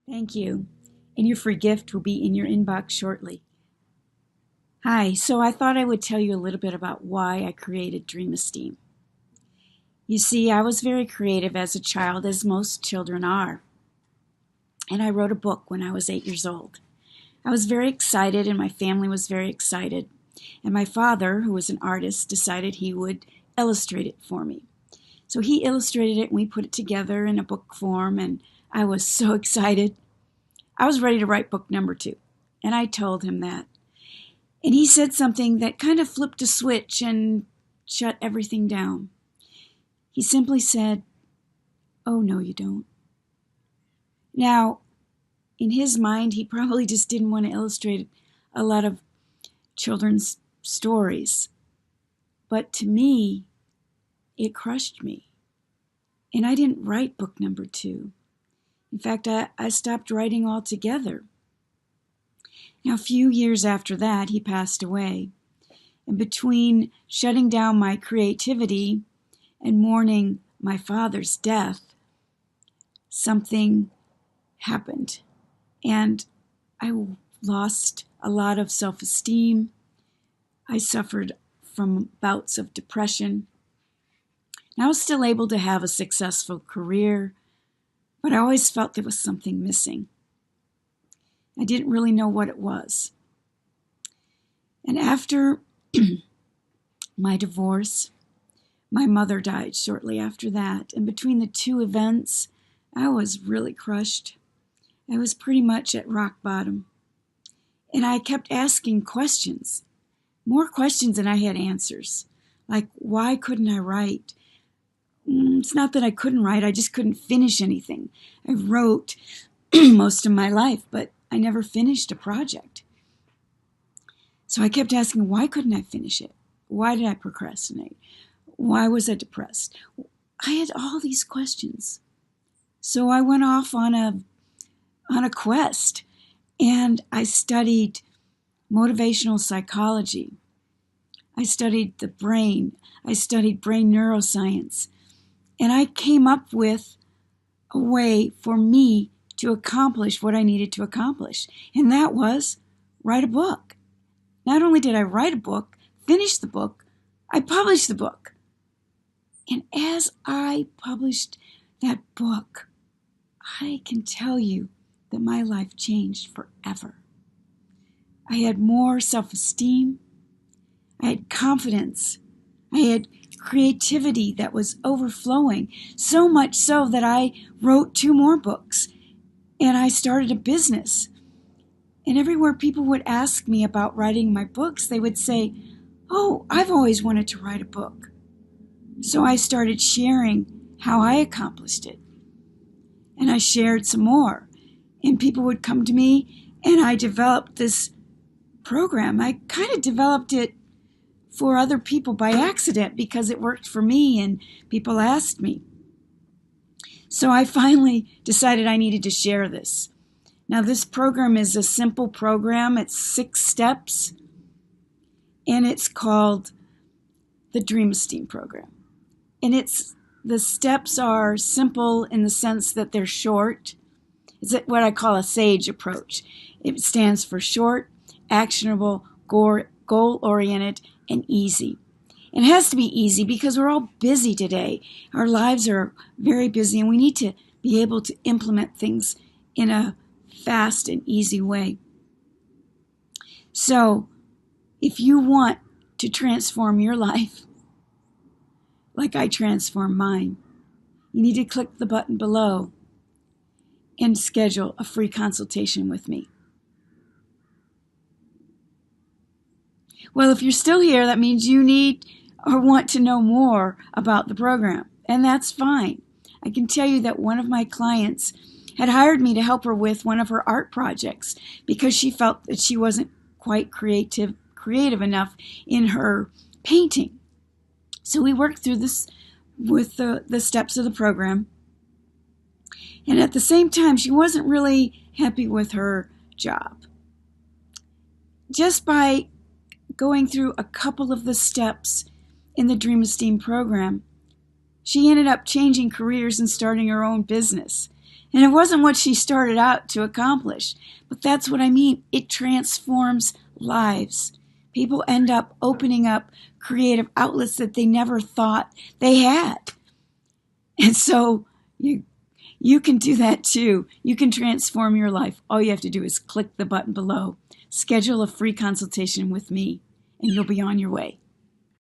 Thank you. And your free gift will be in your inbox shortly. Hi, so I thought I would tell you a little bit about why I created Dream Esteem. You see, I was very creative as a child, as most children are. And I wrote a book when I was 8 years old. I was very excited, and my family was very excited. And my father, who was an artist, decided he would illustrate it for me. So he illustrated it, and we put it together in a book form, and I was so excited. I was ready to write book number 2, and I told him that. And he said something that kind of flipped a switch and shut everything down. He simply said, "Oh, no, you don't." Now, in his mind, he probably just didn't want to illustrate a lot of children's stories. But to me, it crushed me. And I didn't write book number 2. In fact, I stopped writing altogether. Now, a few years after that, he passed away. And between shutting down my creativity and mourning my father's death, something happened. And I lost a lot of self-esteem. I suffered from bouts of depression. I was still able to have a successful career, but I always felt there was something missing. I didn't really know what it was. And after my divorce, my mother died shortly after that. And between the two events, I was really crushed. I was pretty much at rock bottom. And I kept asking questions, more questions than I had answers. Like, why couldn't I write? It's not that I couldn't write, I just couldn't finish anything. I wrote most of my life, but I never finished a project. So I kept asking, why couldn't I finish it? Why did I procrastinate? Why was I depressed? I had all these questions. So I went off on a quest, and I studied motivational psychology. I studied the brain. I studied brain neuroscience. And I came up with a way for me to accomplish what I needed to accomplish. And that was write a book. Not only did I write a book, finish the book, I published the book. And as I published that book, I can tell you that my life changed forever. I had more self-esteem. I had confidence. I had creativity that was overflowing, so much so that I wrote 2 more books, and I started a business. And everywhere people would ask me about writing my books, they would say, "Oh, I've always wanted to write a book." So I started sharing how I accomplished it. And I shared some more. And people would come to me, and I developed this program. I kind of developed it for other people by accident because it worked for me and people asked me. So I finally decided I needed to share this. Now, this program is a simple program. It's 6 steps, and it's called the Dream Esteem program. And the steps are simple in the sense that they're short. It's what I call a SAGE approach. It stands for short, actionable, goal-oriented, and easy. It has to be easy because we're all busy today. Our lives are very busy, and we need to be able to implement things in a fast and easy way. So, if you want to transform your life like I transformed mine, you need to click the button below and schedule a free consultation with me. Well, if you're still here, that means you need or want to know more about the program, and that's fine. I can tell you that one of my clients had hired me to help her with one of her art projects because she felt that she wasn't quite creative enough in her painting. So we worked through this with the steps of the program. And at the same time, she wasn't really happy with her job. Just by going through a couple of the steps in the Dream Esteem program, she ended up changing careers and starting her own business. And it wasn't what she started out to accomplish. But that's what I mean. It transforms lives. People end up opening up creative outlets that they never thought they had. And so you can do that too. You can transform your life. All you have to do is click the button below. Schedule a free consultation with me, and you'll be on your way.